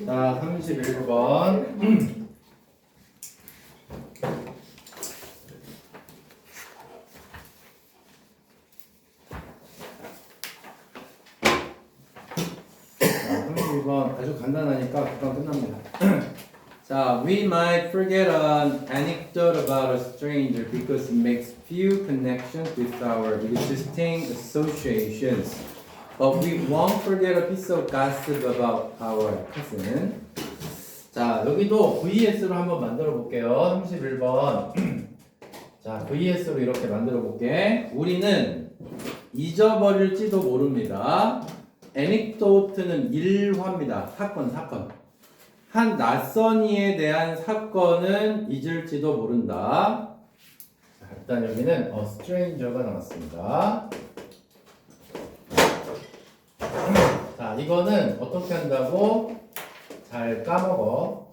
자, 31번. 아주 간단하니까 금방 끝납니다. 자, we might forget an anecdote about a stranger because it makes few connections with our existing associations. But we won't forget a piece of gossip about our cousin. 자, 여기도 VS로 한번 만들어 볼게요. 31번. 자, VS로 이렇게 만들어 볼게. 우리는 잊어버릴지도 모릅니다. anecdote는 일화입니다. 사건. 한 낯선 이에 대한 사건은 잊을지도 모른다. 자, 일단 여기는 a stranger가 나왔습니다. 자, 이거는 어떻게 한다고? 잘 까먹어.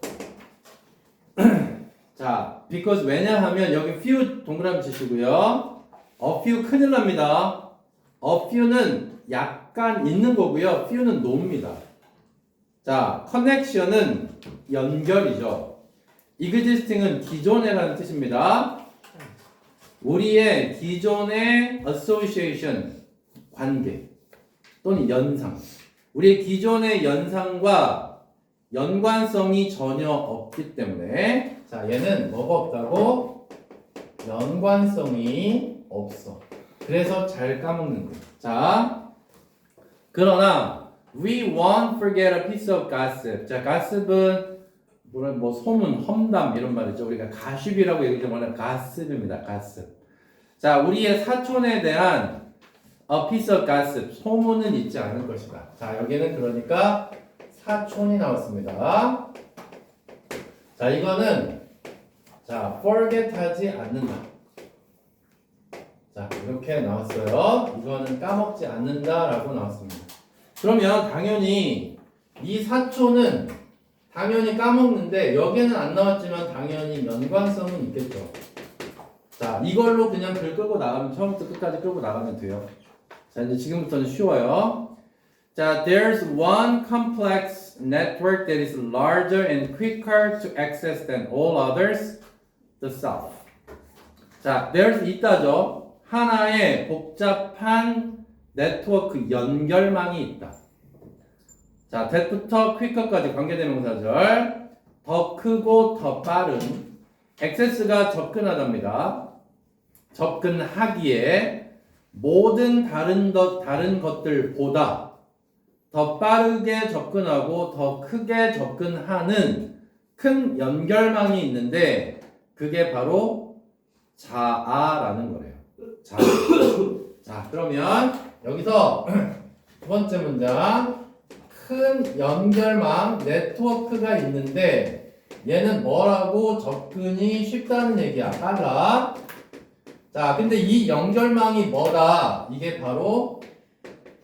자, because 왜냐하면 여기 few 동그라미 치시고요. a few 큰일 납니다. a few는 약간 있는 거고요. few는 놉니다. 자, connection은 연결이죠. existing은 기존에라는 뜻입니다. 우리의 기존의 association, 관계 또는 연상. 우리의 기존의 연상과 연관성이 전혀 없기 때문에 자, 얘는 뭐가 없다고? 연관성이 없어. 그래서 잘 까먹는 거예요. 자, 그러나 we won't forget a piece of gossip. 자, gossip은 뭐 소문, 험담 이런 말이죠. 우리가 가십이라고 얘기하는 말은 gossip입니다. gossip. 자, 우리의 사촌에 대한 a piece of gossip, 소문은 있지 않을 것이다. 자, 여기는 그러니까 사촌이 나왔습니다. 자, 이거는 자, forget 하지 않는다. 자, 이렇게 나왔어요. 이거는 까먹지 않는다라고 나왔습니다. 그러면 당연히 이 사촌은 당연히 까먹는데 여기는 안 나왔지만 당연히 연관성은 있겠죠. 자, 이걸로 그냥 글 끌고 나가면 처음부터 끝까지 끌고 나가면 돼요. 자, 이제 지금부터는 쉬워요. 자, there's one complex network that is larger and quicker to access than all others, the self. 자, there's 있다죠. 하나의 복잡한 네트워크 연결망이 있다. 자, that부터 quicker까지 관계대명사절. 더 크고 더 빠른. access가 접근하답니다. 접근하기에 모든 다른 것들보다 더 빠르게 접근하고 더 크게 접근하는 큰 연결망이 있는데 그게 바로 자아라는 거래요. 자아. 자, 그러면 여기서 두 번째 문장. 큰 연결망 네트워크가 있는데 얘는 뭐라고? 접근이 쉽다는 얘기야. 빨라. 자, 근데 이 연결망이 뭐다? 이게 바로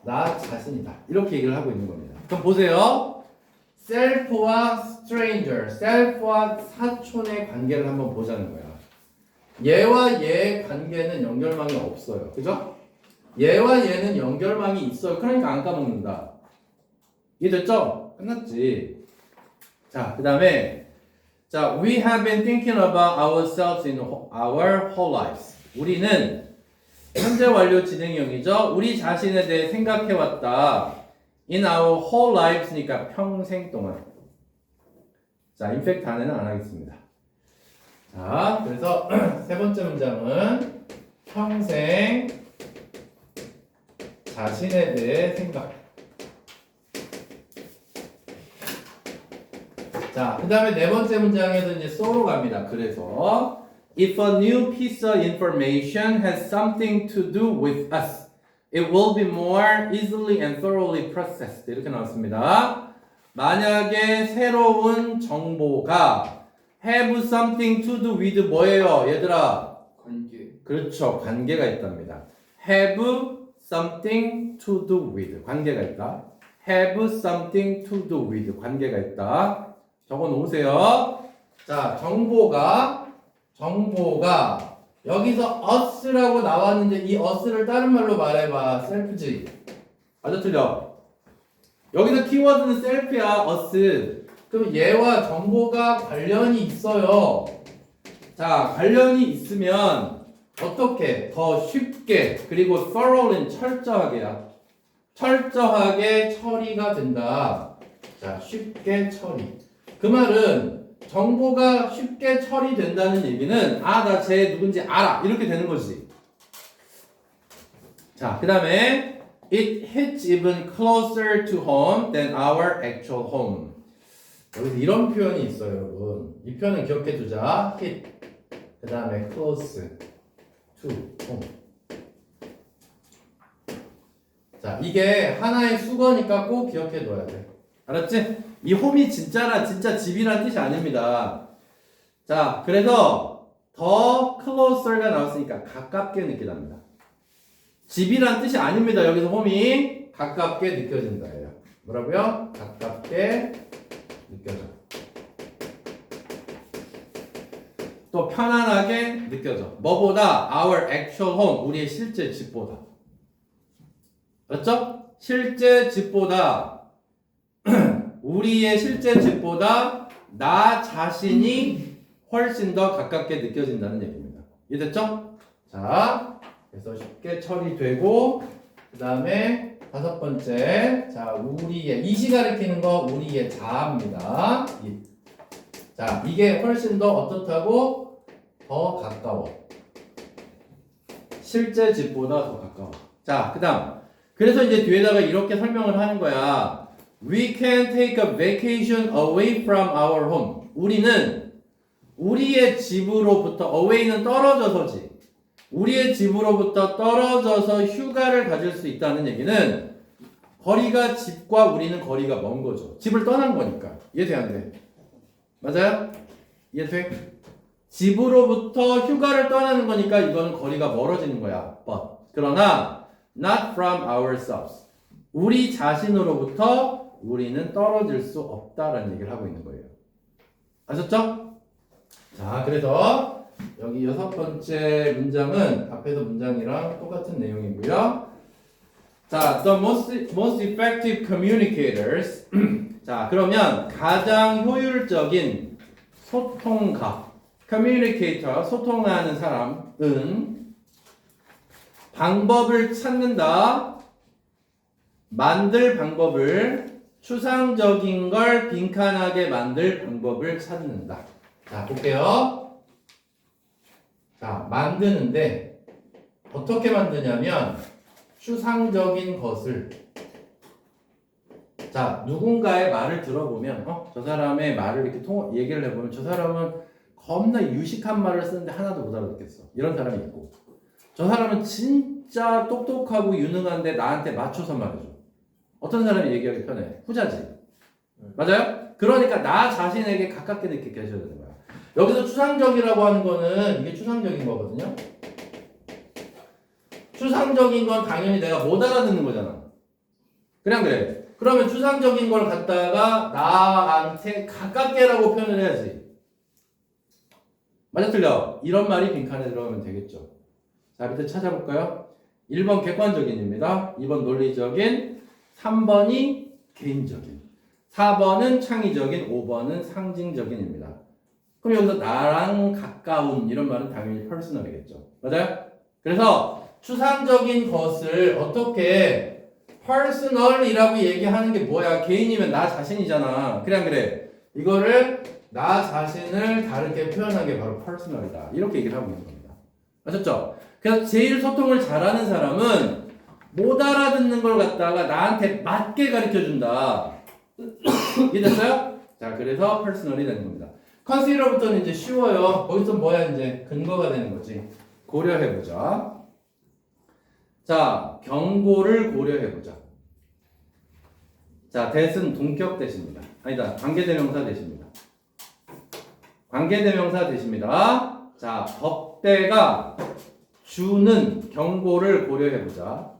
나 자신이다. 이렇게 얘기를 하고 있는 겁니다. 그럼 보세요. self와 stranger, self와 사촌의 관계를 한번 보자는 거야. 얘와 얘의 관계는 연결망이 없어요. 그죠? 얘와 얘는 연결망이 있어요. 그러니까 안 까먹는다. 이해됐죠? 끝났지. 자, 그 다음에 자, we have been thinking about ourselves in our whole lives. 우리는 현재 완료 진행형이죠. 우리 자신에 대해 생각해왔다. In our whole lives니까 평생 동안. 자, 인팩트 안에는 안 하겠습니다. 자, 그래서 세 번째 문장은 평생 자신에 대해 생각. 자, 그 다음에 네 번째 문장에서 이제 so로 갑니다. 그래서 if a new piece of information has something to do with us, it will be more easily and thoroughly processed. 이렇게 나왔습니다. 만약에 새로운 정보가 have something to do with 뭐예요? 얘들아? 관계. 그렇죠. 관계가 있답니다. have something to do with. 관계가 있다. have something to do with. 관계가 있다. 적어 놓으세요. 자, 정보가 여기서 us라고 나왔는데 이 us를 다른 말로 말해봐. self지. 맞아 틀려? 여기서 키워드는 self야, us. 그럼 얘와 정보가 관련이 있어요. 자, 관련이 있으면 어떻게 더 쉽게 그리고 thoroughly 철저하게야. 철저하게 처리가 된다. 자, 쉽게 처리. 그 말은 정보가 쉽게 처리된다는 얘기는 나 쟤 누군지 알아. 이렇게 되는 거지. 자, 그 다음에 it hits even closer to home than our actual home. 여기서 이런 표현이 있어요, 여러분. 이 표현은 기억해 두자. hit. 그 다음에 close to home. 자, 이게 하나의 수거니까 꼭 기억해 둬야 돼. 알았지? 이 홈이 진짜 집이란 뜻이 아닙니다. 자, 그래서 더 closer가 나왔으니까 가깝게 느끼답니다. 집이란 뜻이 아닙니다. 여기서 홈이 가깝게 느껴진다예요. 뭐라고요? 가깝게 느껴져. 또 편안하게 느껴져. 뭐보다? Our actual home. 우리의 실제 집보다. 맞죠? 실제 집보다 우리의 실제 집보다 나 자신이 훨씬 더 가깝게 느껴진다는 얘기입니다. 이해됐죠? 자, 그래서 쉽게 처리되고 그 다음에 다섯 번째, 자, 우리의 이시 가리키는 거 우리의 자아입니다. 자, 이게 훨씬 더 어떻다고? 더 가까워. 실제 집보다 더 가까워. 자, 그 다음 그래서 이제 뒤에다가 이렇게 설명을 하는 거야. We can take a vacation away from our home. 우리는 우리의 집으로부터 away는 떨어져서지. 우리의 집으로부터 떨어져서 휴가를 가질 수 있다는 얘기는 거리가 집과 우리는 거리가 먼 거죠. 집을 떠난 거니까. 이해돼 안 돼? 맞아요? 이해돼? 집으로부터 휴가를 떠나는 거니까 이거는 거리가 멀어지는 거야. But. 그러나 not from ourselves. 우리 자신으로부터 우리는 떨어질 수 없다라는 얘기를 하고 있는 거예요. 아셨죠? 자, 그래서 여기 여섯 번째 문장은 앞에서 문장이랑 똑같은 내용이고요. 자, the most effective communicators. 자, 그러면 가장 효율적인 소통가, communicator, 소통하는 사람은 방법을 찾는다. 만들 방법을 추상적인 걸 빈칸하게 만들 방법을 찾는다. 자, 볼게요. 자, 만드는데 어떻게 만드냐면 추상적인 것을 자, 누군가의 말을 들어보면 저 사람의 말을 이렇게 얘기를 해보면 저 사람은 겁나 유식한 말을 쓰는데 하나도 못 알아듣겠어. 이런 사람이 있고 저 사람은 진짜 똑똑하고 유능한데 나한테 맞춰서 말해줘. 어떤 사람이 얘기하기 편해? 후자지. 맞아요? 그러니까 나 자신에게 가깝게 느끼게 해줘야 되는 거야. 여기서 추상적이라고 하는 거는 이게 추상적인 거거든요. 추상적인 건 당연히 내가 못 알아듣는 거잖아. 그냥 그래. 그러면 추상적인 걸 갖다가 나한테 가깝게라고 표현을 해야지. 맞아 틀려? 이런 말이 빈칸에 들어가면 되겠죠. 자, 밑에 찾아볼까요? 1번 객관적인입니다. 2번 논리적인, 3번이 개인적인, 4번은 창의적인, 5번은 상징적인입니다. 그럼 여기서 나랑 가까운 이런 말은 당연히 퍼스널이겠죠. 맞아요? 그래서 추상적인 것을 어떻게 퍼스널이라고 얘기하는 게 뭐야? 개인이면 나 자신이잖아. 그냥 그래. 이거를 나 자신을 다르게 표현한 게 바로 퍼스널이다. 이렇게 얘기를 하고 있는 겁니다. 아셨죠? 그래서 제일 소통을 잘하는 사람은 못 알아듣는 걸 갖다가 나한테 맞게 가르쳐준다. 이해됐어요? 자, 그래서 퍼스널이 되는 겁니다. 컨시더부터는 이제 쉬워요. 거기서 뭐야 이제 근거가 되는 거지. 고려해보자. 자, 경고를 고려해보자. 자, that은 동격 대시입니다. 아니다, 관계대명사 대시입니다. 관계대명사 대시입니다. 자, 법대가 주는 경고를 고려해보자.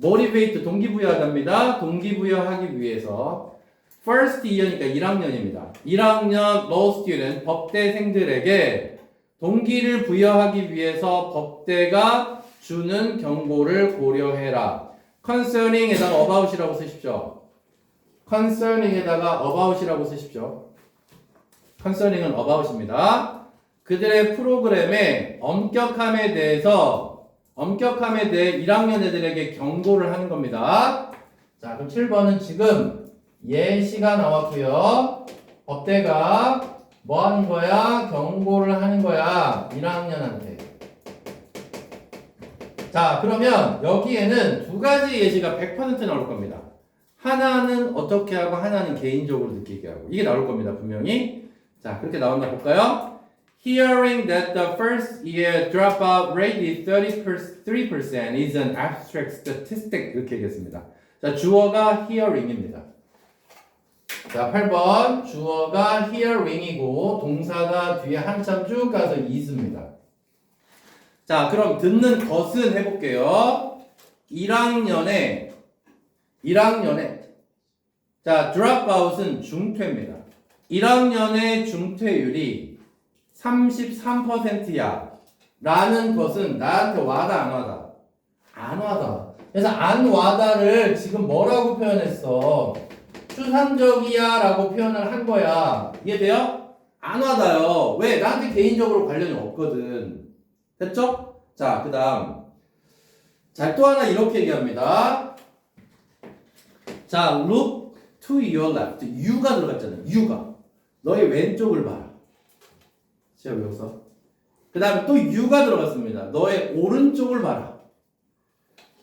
motivate 동기부여하답니다. 동기부여하기 위해서 first year니까 1학년입니다. 1학년 law student 법대생들에게 동기를 부여하기 위해서 법대가 주는 경고를 고려해라. concerning에다가 about이라고 쓰십시오. concerning에다가 about이라고 쓰십시오. concerning은 about입니다. 그들의 프로그램의 엄격함에 대해 1학년 애들에게 경고를 하는 겁니다. 자, 그럼 7번은 지금 예시가 나왔고요. 법대가 뭐 하는 거야? 경고를 하는 거야. 1학년한테. 자, 그러면 여기에는 두 가지 예시가 100% 나올 겁니다. 하나는 어떻게 하고 하나는 개인적으로 느끼게 하고. 이게 나올 겁니다, 분명히. 자, 그렇게 나왔나 볼까요? Hearing that the first year dropout rate is 33% is an abstract statistic. 이렇게 얘기했습니다. 자, 주어가 hearing입니다. 자, 8번 주어가 hearing이고 동사가 뒤에 한참 쭉 가서 is입니다. 자, 그럼 듣는 것은 해볼게요. 1학년에 자, dropout은 중퇴입니다. 1학년의 중퇴율이 33%야 라는 것은 나한테 와다 안 와다? 안 와다. 그래서 안 와다를 지금 뭐라고 표현했어? 추상적이야 라고 표현을 한 거야. 이해돼요? 안 와다요. 왜? 나한테 개인적으로 관련이 없거든. 됐죠? 자, 그 다음. 자, 또 하나 이렇게 얘기합니다. 자, look to your left. you가 들어갔잖아요. you가. 너의 왼쪽을 봐라. 제가 외웠어. 그 다음에 또 you가 들어갔습니다. 너의 오른쪽을 봐라.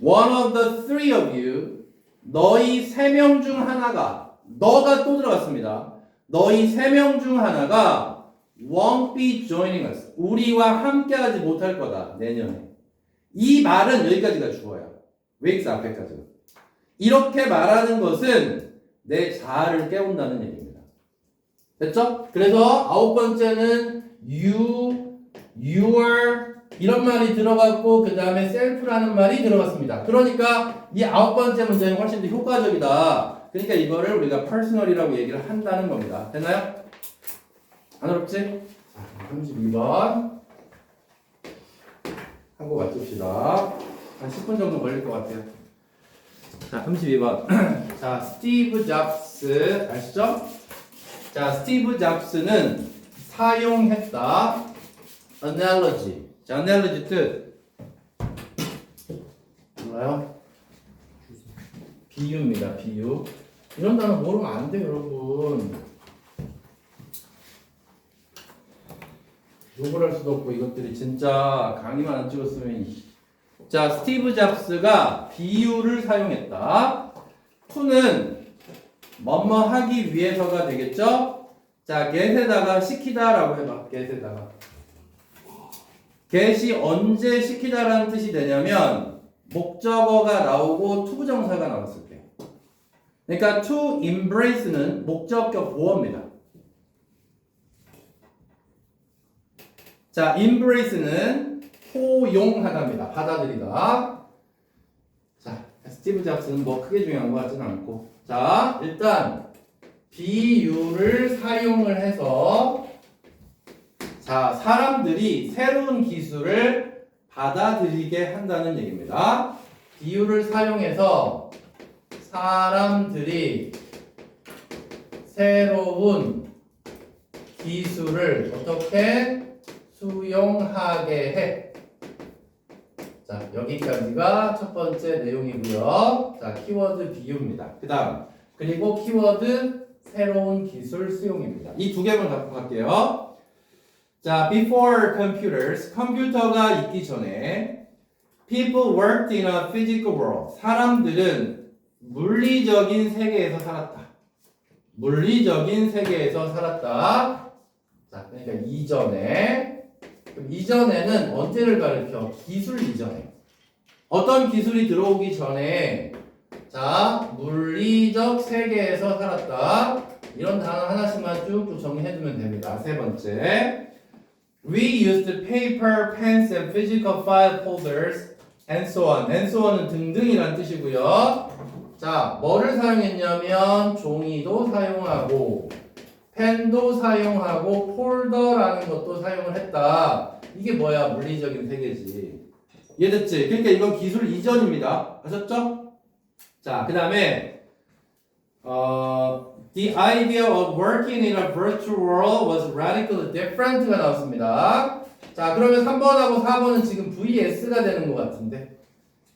One of the three of you. 너희 세 명 중 하나가, 너가 또 들어갔습니다. 너희 세 명 중 하나가 won't be joining us. 우리와 함께하지 못할 거다. 내년에. 이 말은 여기까지가 주어야. weeks 앞에까지가. 이렇게 말하는 것은 내 자아를 깨운다는 얘기입니다. 됐죠? 그래서 9번째는 you, your 이런 말이 들어갔고 그 다음에 self라는 말이 들어갔습니다. 그러니까 이 9번째 문제는 훨씬 더 효과적이다. 그러니까 이거를 우리가 personal이라고 얘기를 한다는 겁니다. 됐나요? 안 어렵지? 32번 하고 맞춥시다. 한 10분 정도 걸릴 것 같아요. 자, 32번. 자, 스티브 잡스 아시죠? 자, 스티브 잡스는 사용했다. analogy. 자, analogy 뜻 몰라요? 비유입니다. 비유. 이런 단어 모르면 안 돼요, 여러분. 욕을 할 수도 없고 이것들이 진짜 강의만 안 찍었으면. 자, 스티브 잡스가 비유를 사용했다. to는 뭐뭐 하기 위해서가 되겠죠? 자, get에다가 시키다라고 해봐. get에다가. get이 언제 시키다라는 뜻이 되냐면 목적어가 나오고 투부정사가 나왔을 때. 그러니까 to embrace는 목적격 보어입니다. 자, embrace는 포용하다입니다. 받아들이다. 자, 스티브 잡스는 뭐 크게 중요한 것 같지는 않고. 자, 일단 비유를 사용을 해서 자, 사람들이 새로운 기술을 받아들이게 한다는 얘기입니다. 비유를 사용해서 사람들이 새로운 기술을 어떻게 수용하게 해. 자, 여기까지가 첫 번째 내용이고요. 자, 키워드 비유입니다. 그 다음, 그리고 키워드 새로운 기술 수용입니다. 이 두 개만 갖고 갈게요. 자, before computers, 컴퓨터가 있기 전에 people worked in a physical world. 사람들은 물리적인 세계에서 살았다. 물리적인 세계에서 살았다. 자, 그러니까 이전에. 그럼 이전에는 언제를 가리켜? 기술 이전에. 어떤 기술이 들어오기 전에 자, 물리적 세계에서 살았다. 이런 단어 하나씩만 쭉쭉 정리해두면 됩니다. 세 번째. We used paper, pens, and physical file folders, and so on. and so on은 등등이란 뜻이고요. 자, 뭐를 사용했냐면 종이도 사용하고 펜도 사용하고 폴더라는 것도 사용을 했다. 이게 뭐야? 물리적인 세계지. 이해됐지? 그러니까 이건 기술 이전입니다. 아셨죠? 자, 그 다음에 The idea of working in a virtual world was radically different가 나왔습니다. 자, 그러면 3번하고 4번은 지금 VS가 되는 것 같은데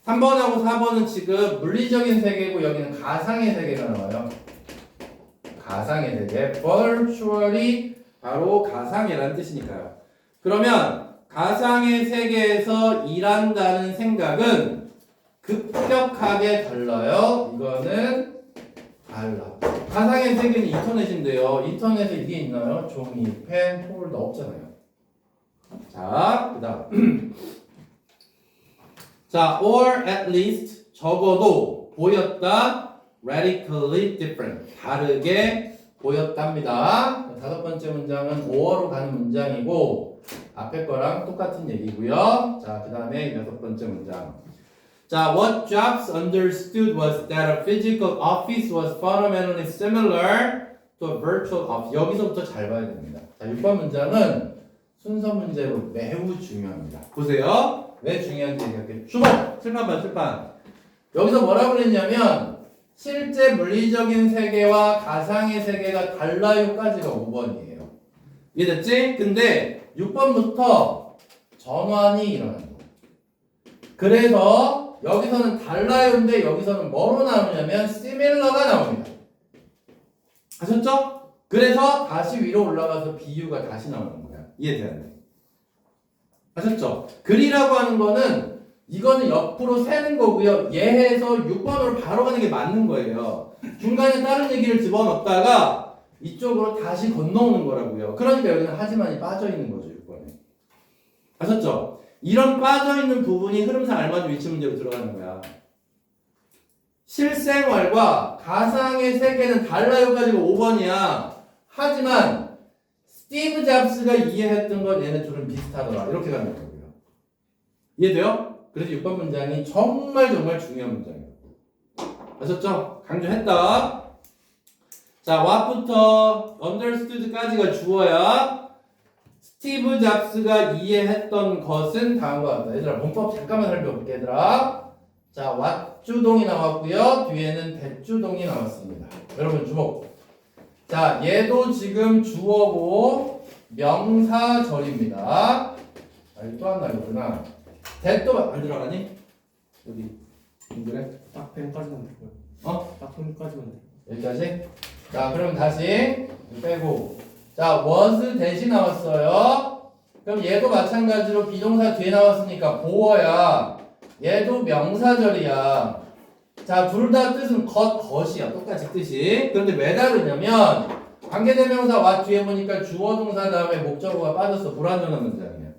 3번하고 4번은 지금 물리적인 세계고 여기는 가상의 세계가 나와요. 가상의 세계. virtually 바로 가상이라는 뜻이니까요. 그러면 가상의 세계에서 일한다는 생각은 급격하게 달라요. 이거는 달라. 가상의 세계는 인터넷인데요. 인터넷에 이게 있나요? 종이, 펜, 폴더 없잖아요. 자, 그 다음. 자, or at least 적어도 보였다. radically different. 다르게 보였답니다. 다섯 번째 문장은 or로 가는 문장이고 앞에 거랑 똑같은 얘기고요. 자, 그 다음에 여섯 번째 문장. 자, what Jobs understood was that a physical office was fundamentally similar to a virtual office. 여기서부터 잘 봐야 됩니다. 자, 6번 문장은 순서 문제로 매우 중요합니다. 보세요. 왜 중요한지 얘기할게요. 주목! 칠판 봐, 칠판. 여기서 뭐라고 그랬냐면 실제 물리적인 세계와 가상의 세계가 달라요까지가 5번이에요. 이해됐지? 근데 6번부터 전환이 일어난다. 그래서 여기서는 달라요인데 여기서는 뭐로 나오냐면 similar가 나옵니다. 아셨죠? 그래서 다시 위로 올라가서 비유가 다시 나오는 거야. 이해되었네. 아셨죠? 글이라고 하는 거는 이거는 옆으로 세는 거고요. 예해서 6번으로 바로 가는 게 맞는 거예요. 중간에 다른 얘기를 집어넣다가 이쪽으로 다시 건너오는 거라고요. 그러니까 여기는 하지만이 빠져 있는 거죠. 6번에. 아셨죠? 이런 빠져 있는 부분이 흐름상 알맞은 위치 문제로 들어가는 거야. 실생활과 가상의 세계는 달라요까지가 5번이야. 하지만 스티브 잡스가 이해했던 건 얘네 둘은 비슷하더라. 이렇게 가는 거고요. 이해돼요? 그래서 6번 문장이 정말 중요한 문장이에요. 아셨죠? 강조했다. 자, what부터 understood까지가 주어야 스티브 잡스가 이해했던 것은 다음과 같다. 얘들아, 문법 잠깐만 살펴볼게, 얘들아. 자, what 주동이 나왔고요. 뒤에는 that 주동이 나왔습니다. 여러분 주목. 자, 얘도 지금 주어고 명사절입니다. 여기 또 하나 있구나. that도 안 들어가니? 여기 그래? 딱 펜까지만 되고요. 어? 딱 펜까지만 돼요. 여기까지? 자, 그럼 다시 빼고. 자, was that이 나왔어요. 그럼 얘도 마찬가지로 비동사 뒤에 나왔으니까 보어야. 얘도 명사절이야. 자, 둘 다 뜻은 것이야. 똑같이 뜻이. 그런데 왜 다르냐면 관계대명사 what 뒤에 보니까 주어 동사 다음에 목적어가 빠져서 불완전한 문장이에요.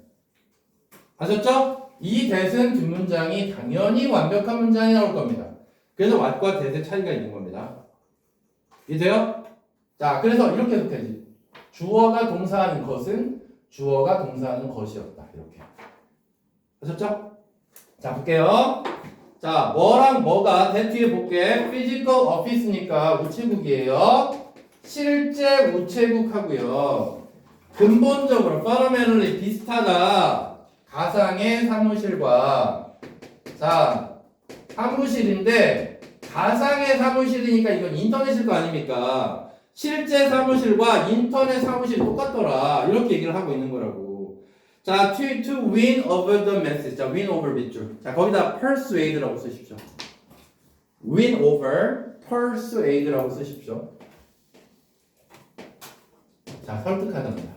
아셨죠? 이 that은 뒷문장이 당연히 완벽한 문장이 나올 겁니다. 그래서 what과 that의 차이가 있는 겁니다. 이해돼요? 자, 그래서 이렇게 해석해야지. 주어가 동사하는 것은 주어가 동사하는 것이었다. 이렇게. 아셨죠? 자, 볼게요. 자, 뭐랑 뭐가 that 뒤에 볼게. physical office니까 우체국이에요. 실제 우체국하고요. 근본적으로 fundamentally 비슷하다. 가상의 사무실과. 자, 사무실인데 가상의 사무실이니까 이건 인터넷일 거 아닙니까? 실제 사무실과 인터넷 사무실이 똑같더라. 이렇게 얘기를 하고 있는 거라고. 자, to win over the masses. 자, win over 밑줄. 자, 거기다 persuade라고 쓰십시오. win over, persuade라고 쓰십시오. 자, 설득하답니다.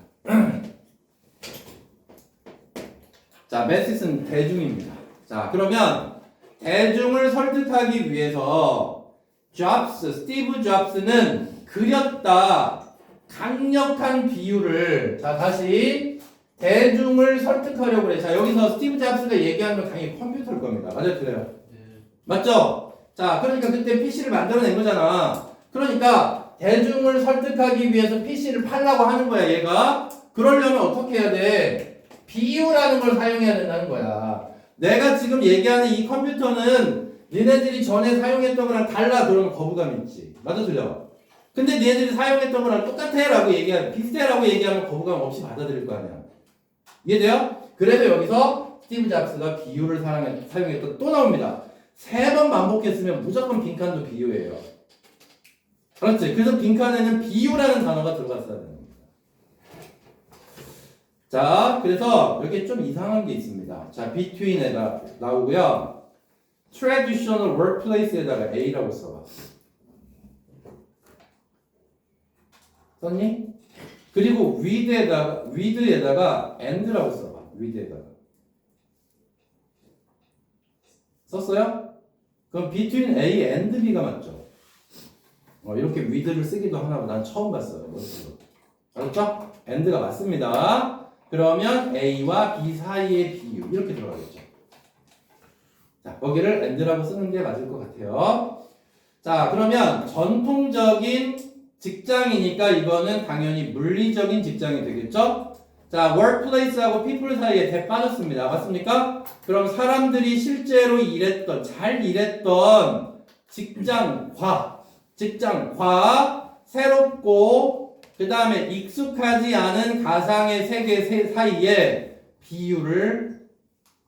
자, masses는 대중입니다. 자, 그러면 대중을 설득하기 위해서 스티브 잡스는 그렸다. 강력한 비유를. 자, 다시 대중을 설득하려고 그래. 자, 여기서 스티브 잡스가 얘기하는 건 당연히 컴퓨터일 겁니다. 맞아요? 그래요? 네. 맞죠? 자, 그러니까 그때 PC를 만들어낸 거잖아. 그러니까 대중을 설득하기 위해서 PC를 팔라고 하는 거야, 얘가. 그러려면 어떻게 해야 돼? 비유라는 걸 사용해야 된다는 거야. 내가 지금 얘기하는 이 컴퓨터는 니네들이 전에 사용했던 거랑 달라. 그러면 거부감이 있지. 맞아, 틀려? 근데 니네들이 사용했던 거랑 똑같아 라고 얘기하면, 비슷해 라고 얘기하면 거부감 없이 받아들일 거 아니야. 이해돼요? 그래서 여기서 스티브 잡스가 비유를 사용했던 또 나옵니다. 3번 반복했으면 무조건 빈칸도 비유예요. 그렇지. 그래서 빈칸에는 비유라는 단어가 들어갔어야 됩니다. 자, 그래서 여기 좀 이상한 게 있습니다. 자, between에다 나오고요. traditional workplace에다가 A라고 써봐. 썼니? 그리고 with에다가 and라고 써봐. with에다가. 썼어요? 그럼 between A and B가 맞죠? 이렇게 with를 쓰기도 하나 난 처음 봤어요. 알았죠? and가 맞습니다. 그러면 A와 B 사이의 비유 이렇게 들어가겠죠. 자, 거기를 and라고 쓰는 게 맞을 것 같아요. 자, 그러면 전통적인 직장이니까 이거는 당연히 물리적인 직장이 되겠죠? 자, workplace하고 people 사이에 대 빠졌습니다. 맞습니까? 그럼 사람들이 실제로 잘 일했던 직장과 새롭고 그 다음에 익숙하지 않은 가상의 세계 사이에 비유를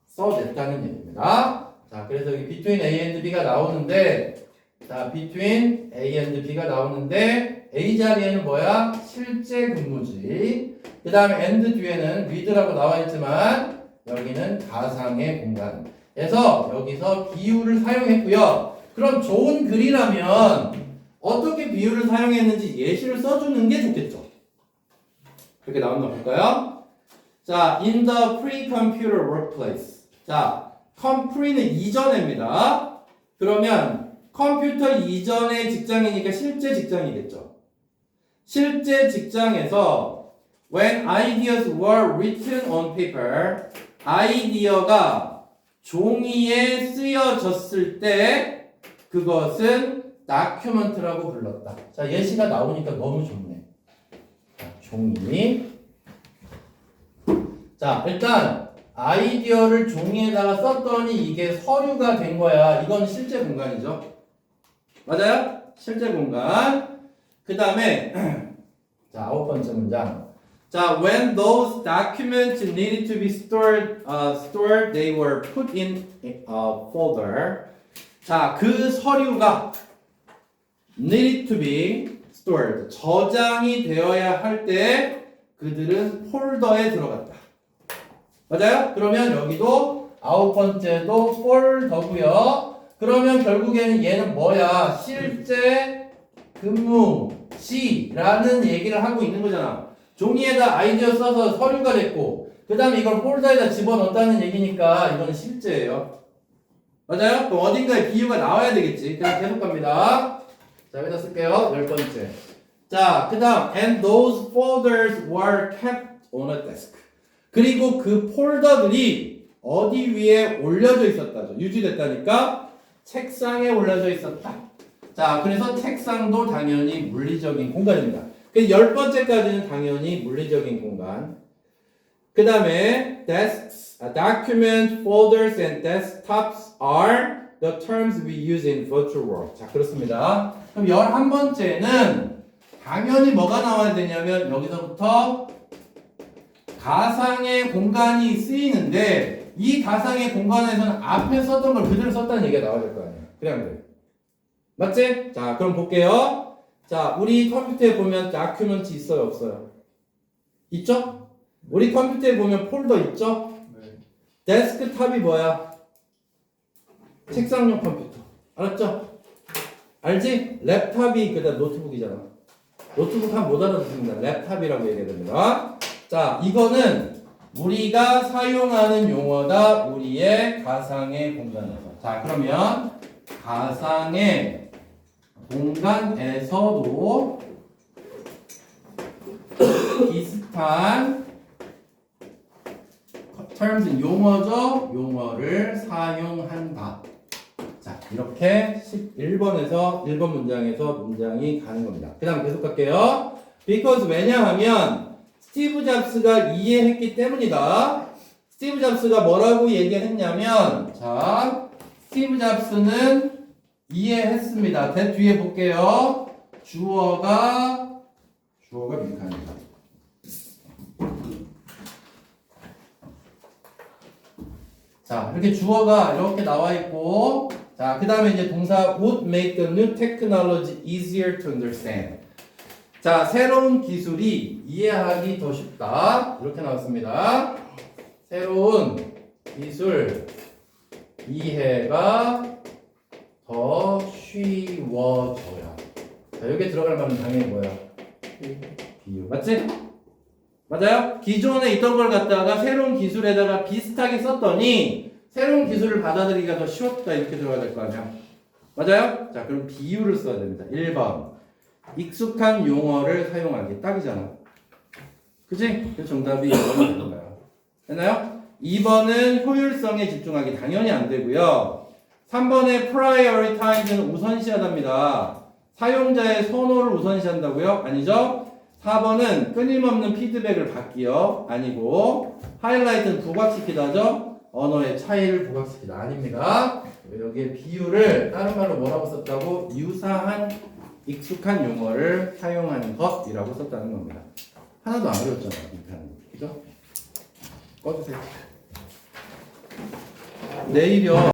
써냈다는 얘기입니다. 자, 그래서 여기 between A and B가 나오는데, 자, between A and B가 나오는데, A 자리에는 뭐야? 실제 근무지. 그 다음에 and 뒤에는 with라고 나와 있지만, 여기는 가상의 공간. 그래서 여기서 비유를 사용했고요. 그럼 좋은 글이라면, 어떻게 비유를 사용했는지 예시를 써주는 게 좋겠죠. 그렇게 나온다 볼까요? 자, in the pre-computer workplace. 자, pre는 이전입니다. 그러면 컴퓨터 이전의 직장이니까 실제 직장이겠죠. 실제 직장에서 when ideas were written on paper, 아이디어가 종이에 쓰여졌을 때 그것은 다큐멘트라고 불렀다. 자, 예시가 나오니까 너무 좋네. 자, 종이. 자, 일단 아이디어를 종이에다가 썼더니 이게 서류가 된 거야. 이건 실제 공간이죠. 맞아요? 실제 공간. 그 다음에 자, 9번째 문장. 자, when those documents needed to be stored, they were put in a folder. 자, 그 서류가 needed to be stored. 저장이 되어야 할 때 그들은 폴더에 들어갔다. 맞아요? 그러면 여기도 9번째도 폴더고요. 그러면 결국에는 얘는 뭐야? 실제 근무시라는 얘기를 하고 있는 거잖아. 종이에다 아이디어 써서 서류가 됐고 그 다음에 이걸 폴더에다 집어넣었다는 얘기니까 이건 실제예요. 맞아요? 그럼 어딘가에 비유가 나와야 되겠지. 그냥 계속 갑니다. 자, 여기다 쓸게요. 10번째. 자, 그 다음 and those folders were kept on a desk. 그리고 그 폴더들이 어디 위에 올려져 있었다죠. 유지됐다니까 책상에 올려져 있었다. 자, 그래서 책상도 당연히 물리적인 공간입니다. 그래서 10번째까지는 당연히 물리적인 공간. 그 다음에 desks, document, folders, and desktops are the terms we use in virtual world. 자, 그렇습니다. 그럼 11번째는 당연히 뭐가 나와야 되냐면 여기서부터 가상의 공간이 쓰이는데 이 가상의 공간에서는 앞에 썼던 걸 그대로 썼다는 얘기가 나와야 될 거 아니에요. 그냥 돼. 맞지? 자, 그럼 볼게요. 자, 우리 컴퓨터에 보면 다큐멘트 있어요, 없어요? 있죠? 우리 컴퓨터에 보면 폴더 있죠? 네. 데스크탑이 뭐야? 책상용 컴퓨터. 알았죠? 알지? 랩탑이 그다음 노트북이잖아. 노트북 하면 못 알아듣습니다. 랩탑이라고 얘기해야 됩니다. 자, 이거는 우리가 사용하는 용어다. 우리의 가상의 공간에서. 자, 그러면 가상의 공간에서도 비슷한 terms 용어죠. 용어를 사용한다. 자, 이렇게 11번에서 1번 문장에서 문장이 가는 겁니다. 그 다음 계속 갈게요. because 왜냐하면 스티브 잡스가 이해했기 때문이다. 스티브 잡스가 뭐라고 얘기했냐면 자, 스티브 잡스는 이해했습니다. 대 뒤에 볼게요. 주어가 빈칸입니다. 자, 이렇게 주어가 이렇게 나와 있고 자, 그 다음에 이제 동사 would make the new technology easier to understand. 자, 새로운 기술이 이해하기 더 쉽다. 이렇게 나왔습니다. 새로운 기술 이해가 더 쉬워져요. 자, 여기에 들어갈 말은 당연히 뭐야? 비유. 맞지? 맞아요? 기존에 있던 걸 갖다가 새로운 기술에다가 비슷하게 썼더니 새로운 기술을 받아들이기가 더 쉬웠다. 이렇게 들어가야 될 거 아니야? 맞아요? 자, 그럼 비유를 써야 됩니다. 1번. 익숙한 용어를 사용하기. 딱이잖아. 그치? 그래서 정답이 2번이 되는 거야. 됐나요? 2번은 효율성에 집중하기. 당연히 안 되고요. 3번에 prioritize는 우선시하답니다. 사용자의 선호를 우선시한다고요? 아니죠? 4번은 끊임없는 피드백을 받기요? 아니고 하이라이트는 부각시키다죠? 언어의 차이를 부각시키다. 아닙니다. 여기에 비유를 다른 말로 뭐라고 썼다고? 유사한 익숙한 용어를 사용하는 것이라고 썼다는 겁니다. 하나도 안 어려웠잖아. 이렇게 하는 거. 그죠? 꺼주세요. 내일이요.